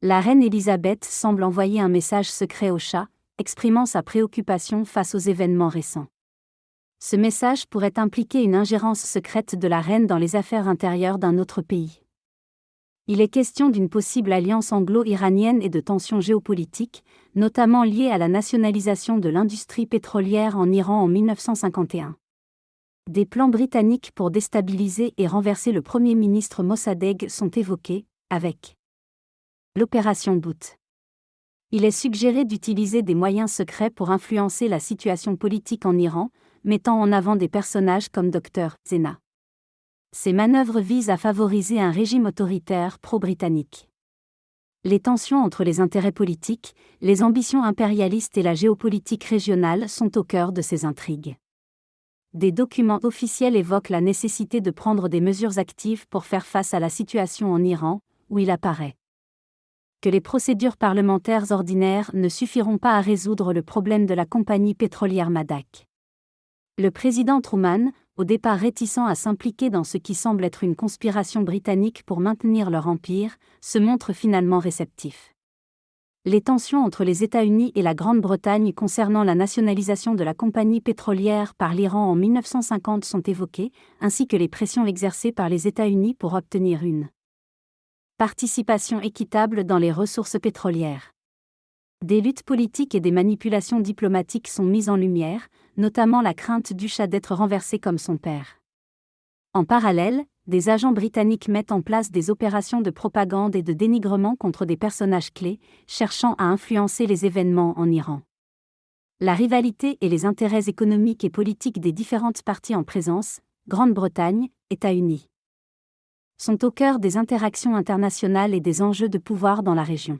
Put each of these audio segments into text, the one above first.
La reine Elisabeth semble envoyer un message secret au Shah, exprimant sa préoccupation face aux événements récents. Ce message pourrait impliquer une ingérence secrète de la reine dans les affaires intérieures d'un autre pays. Il est question d'une possible alliance anglo-iranienne et de tensions géopolitiques, notamment liées à la nationalisation de l'industrie pétrolière en Iran en 1951. Des plans britanniques pour déstabiliser et renverser le Premier ministre Mossadegh sont évoqués, avec l'opération Boot. Il est suggéré d'utiliser des moyens secrets pour influencer la situation politique en Iran, mettant en avant des personnages comme Dr. Zena. Ces manœuvres visent à favoriser un régime autoritaire pro-britannique. Les tensions entre les intérêts politiques, les ambitions impérialistes et la géopolitique régionale sont au cœur de ces intrigues. Des documents officiels évoquent la nécessité de prendre des mesures actives pour faire face à la situation en Iran, où il apparaît que les procédures parlementaires ordinaires ne suffiront pas à résoudre le problème de la compagnie pétrolière Madak. Le président Truman, au départ réticent à s'impliquer dans ce qui semble être une conspiration britannique pour maintenir leur empire, se montre finalement réceptif. Les tensions entre les États-Unis et la Grande-Bretagne concernant la nationalisation de la compagnie pétrolière par l'Iran en 1950 sont évoquées, ainsi que les pressions exercées par les États-Unis pour obtenir une participation équitable dans les ressources pétrolières. Des luttes politiques et des manipulations diplomatiques sont mises en lumière, notamment la crainte du Shah d'être renversé comme son père. En parallèle, des agents britanniques mettent en place des opérations de propagande et de dénigrement contre des personnages clés, cherchant à influencer les événements en Iran. La rivalité et les intérêts économiques et politiques des différentes parties en présence, Grande-Bretagne, États-Unis, sont au cœur des interactions internationales et des enjeux de pouvoir dans la région.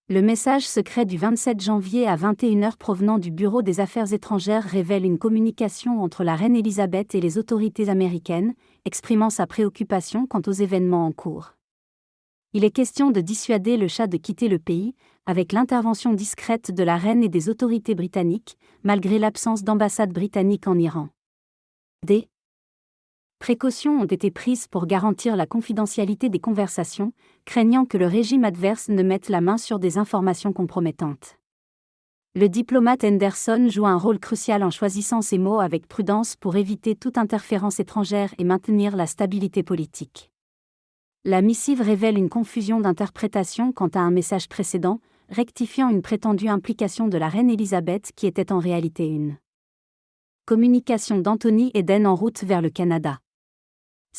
Le message secret du 27 janvier à 21h provenant du Bureau des Affaires étrangères révèle une communication entre la reine Elisabeth et les autorités américaines, exprimant sa préoccupation quant aux événements en cours. Il est question de dissuader le Shah de quitter le pays, avec l'intervention discrète de la reine et des autorités britanniques, malgré l'absence d'ambassade britannique en Iran. Des précautions ont été prises pour garantir la confidentialité des conversations, craignant que le régime adverse ne mette la main sur des informations compromettantes. Le diplomate Henderson joue un rôle crucial en choisissant ses mots avec prudence pour éviter toute interférence étrangère et maintenir la stabilité politique. La missive révèle une confusion d'interprétation quant à un message précédent, rectifiant une prétendue implication de la reine Elisabeth qui était en réalité une communication d'Anthony Eden en route vers le Canada.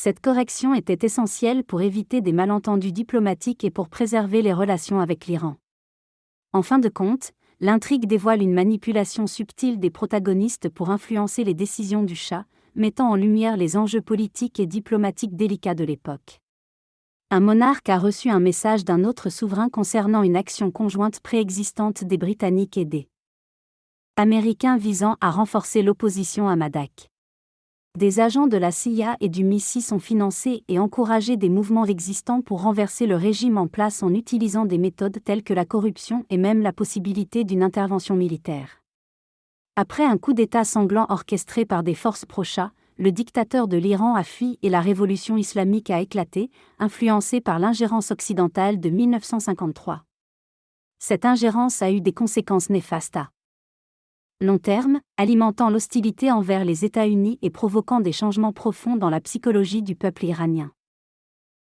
Cette correction était essentielle pour éviter des malentendus diplomatiques et pour préserver les relations avec l'Iran. En fin de compte, l'intrigue dévoile une manipulation subtile des protagonistes pour influencer les décisions du Shah, mettant en lumière les enjeux politiques et diplomatiques délicats de l'époque. Un monarque a reçu un message d'un autre souverain concernant une action conjointe préexistante des Britanniques et des Américains visant à renforcer l'opposition à Madak. Des agents de la CIA et du MI6 sont financés et encouragés des mouvements existants pour renverser le régime en place en utilisant des méthodes telles que la corruption et même la possibilité d'une intervention militaire. Après un coup d'État sanglant orchestré par des forces pro-Shah, le dictateur de l'Iran a fui et la révolution islamique a éclaté, influencée par l'ingérence occidentale de 1953. Cette ingérence a eu des conséquences néfastes à long terme, alimentant l'hostilité envers les États-Unis et provoquant des changements profonds dans la psychologie du peuple iranien.